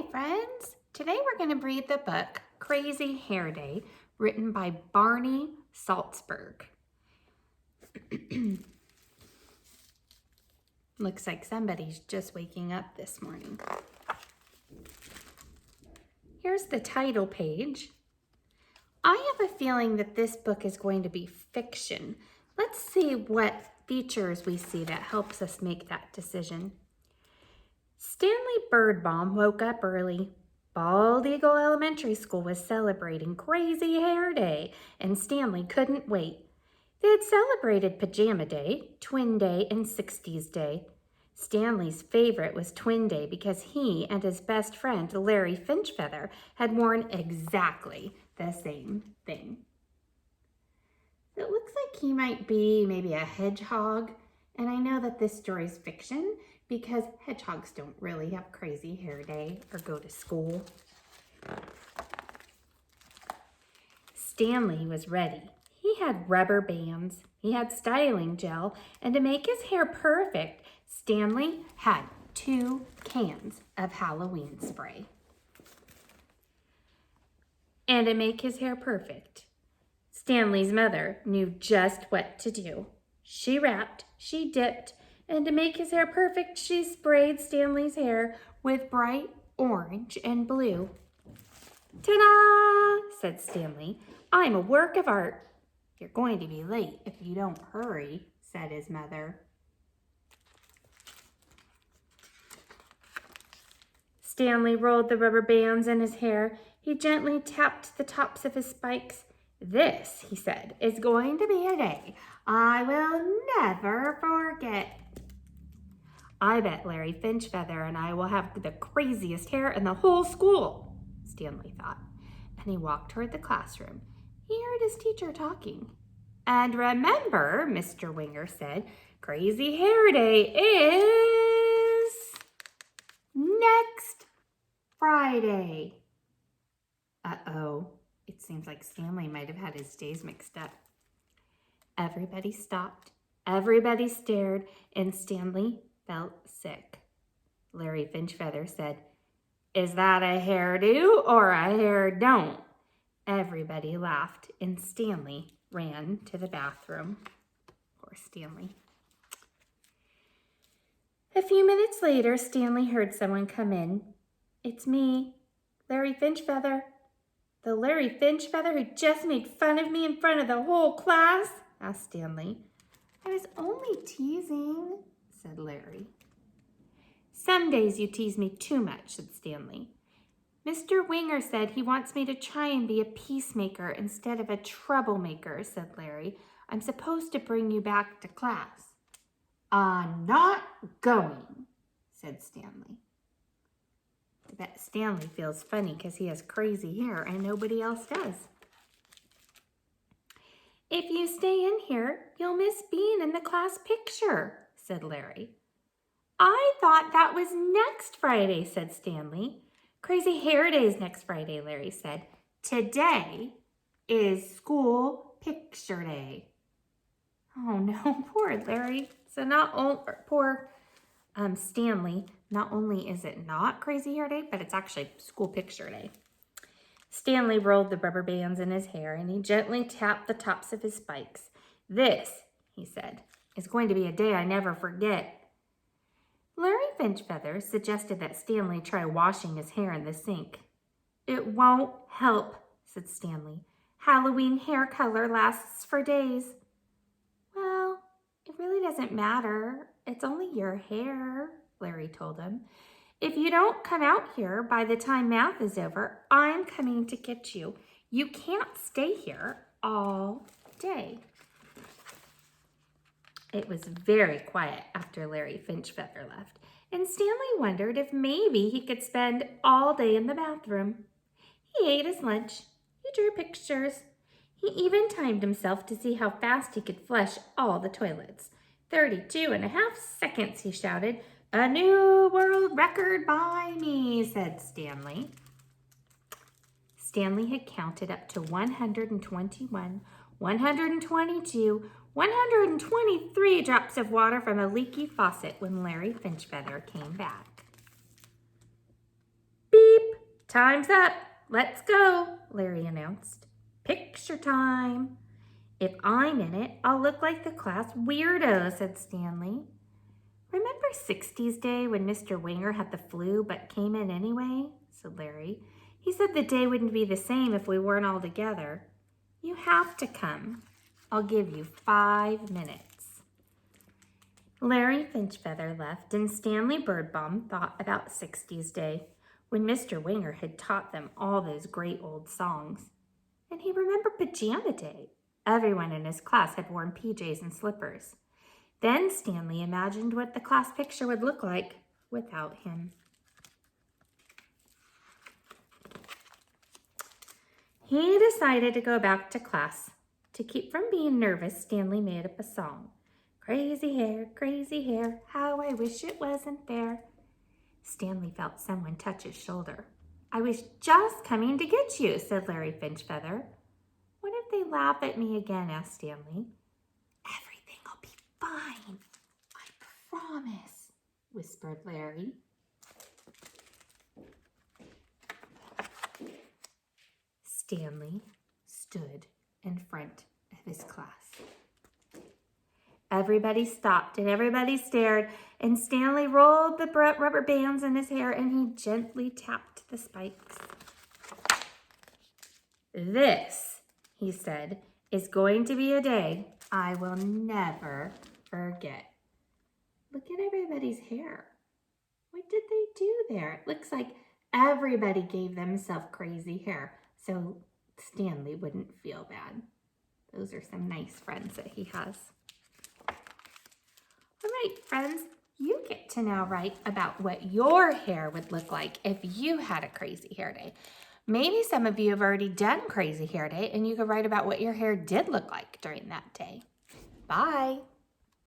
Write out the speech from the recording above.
Hi friends! Today we're going to read the book Crazy Hair Day, written by Barney Salzberg. Looks like somebody's just waking up this morning. Here's the title page. I have a feeling that this book is going to be fiction. Let's see what features we see that helps us make that decision. Stanley Birdbaum woke up early. Bald Eagle Elementary School was celebrating Crazy Hair Day, and Stanley couldn't wait. They had celebrated Pajama Day, Twin Day, and 60s Day. Stanley's favorite was Twin Day because he and his best friend, Larry Finchfeather, had worn exactly the same thing. It looks like he might be maybe a hedgehog, and I know that this story is fiction because hedgehogs don't really have crazy hair day or go to school. Stanley was ready. He had rubber bands, he had styling gel, and to make his hair perfect, Stanley had 2 cans of Halloween spray. And to make his hair perfect, Stanley's mother knew just what to do. She wrapped, she dipped, and to make his hair perfect, she sprayed Stanley's hair with bright orange and blue. Ta-da! Said Stanley. I'm a work of art. You're going to be late if you don't hurry, said his mother. Stanley rolled the rubber bands in his hair. He gently tapped the tops of his spikes. This, he said, is going to be a day I will never forget. I bet Larry Finchfeather and I will have the craziest hair in the whole school, Stanley thought, and he walked toward the classroom. He heard his teacher talking. And remember, Mr. Winger said, Crazy Hair Day is next Friday. Uh-oh, it seems like Stanley might have had his days mixed up. Everybody stopped, everybody stared, and Stanley felt sick. Larry Finchfeather said, Is that a hairdo or a hair don't? Everybody laughed, and Stanley ran to the bathroom. Poor Stanley. A few minutes later, Stanley heard someone come in. It's me, Larry Finchfeather. The Larry Finchfeather who just made fun of me in front of the whole class? Asked Stanley. I was only teasing, said Larry. Some days you tease me too much, said Stanley. Mr. Winger said he wants me to try and be a peacemaker instead of a troublemaker, said Larry. I'm supposed to bring you back to class. I'm not going, said Stanley. I bet Stanley feels funny because he has crazy hair and nobody else does. If you stay in here, you'll miss being in the class picture, said Larry. I thought that was next Friday, said Stanley. Crazy Hair Day is next Friday, Larry said. Today is school picture day. Oh no, poor Larry. So poor Stanley, not only is it not Crazy Hair Day, but it's actually school picture day. Stanley rolled the rubber bands in his hair and he gently tapped the tops of his spikes. This, he said, is going to be a day I never forget. Larry Finchfeather suggested that Stanley try washing his hair in the sink. It won't help, said Stanley. Halloween hair color lasts for days. Well, it really doesn't matter. It's only your hair, Larry told him. If you don't come out here by the time math is over, I'm coming to get you. You can't stay here all day. It was very quiet after Larry Finchfeather left, and Stanley wondered if maybe he could spend all day in the bathroom. He ate his lunch. He drew pictures. He even timed himself to see how fast he could flush all the toilets. 32.5 seconds, he shouted. A new world record by me, said Stanley. Stanley had counted up to 121, 122, 123 drops of water from a leaky faucet when Larry Finchfeather came back. Beep! Time's up. Let's go, Larry announced. Picture time. If I'm in it, I'll look like the class weirdo, said Stanley. Remember 60s Day when Mr. Winger had the flu but came in anyway? Said Larry. He said the day wouldn't be the same if we weren't all together. You have to come. I'll give you 5 minutes. Larry Finchfeather left and Stanley Birdbaum thought about 60s Day when Mr. Winger had taught them all those great old songs. And he remembered Pajama Day. Everyone in his class had worn PJs and slippers. Then Stanley imagined what the class picture would look like without him. He decided to go back to class. To keep from being nervous, Stanley made up a song. Crazy hair, how I wish it wasn't there. Stanley felt someone touch his shoulder. I was just coming to get you, said Larry Finchfeather. What if they laugh at me again, asked Stanley. Everything will be fine, I promise, whispered Larry. Stanley stood in front of his class. Everybody stopped and everybody stared, and Stanley rolled the rubber bands in his hair and he gently tapped the spikes. This, he said, is going to be a day I will never forget. Look at everybody's hair. What did they do there? It looks like everybody gave themselves crazy hair so Stanley wouldn't feel bad. Those are some nice friends that he has. All right, friends, you get to now write about what your hair would look like if you had a crazy hair day. Maybe some of you have already done crazy hair day and you could write about what your hair did look like during that day. Bye.